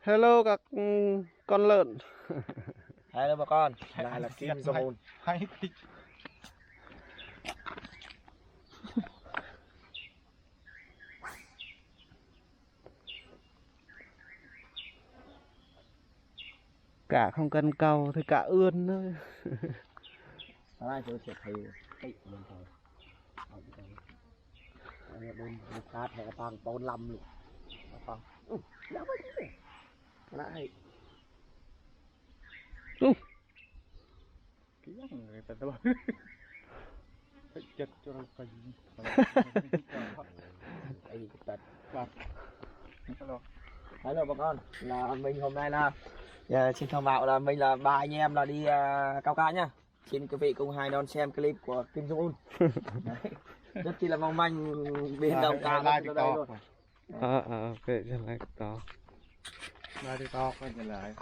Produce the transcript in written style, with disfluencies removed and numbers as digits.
Hello các con lợn. Hello bà con, lại là Kim Jong-un. Cả không cần cầu thì cả ươn thôi. Đây tôi sẽ thấy cái mình thôi. Bên cát hệ tăng 45 luôn. Con. Đâu có gì. Lại. Cái người ta đâu. Chật cho nó phải. Đây tật. Hello. Hello bà con, là mình hôm nay là xin thông báo là mình là ba anh em là đi cao ca nhá. Xin quý vị cùng hai đón xem clip của Kim Jong-un. Rất chi là mong manh biển đồng ca ở đây luôn. Ok, just like đó. Lại đi to coi lại.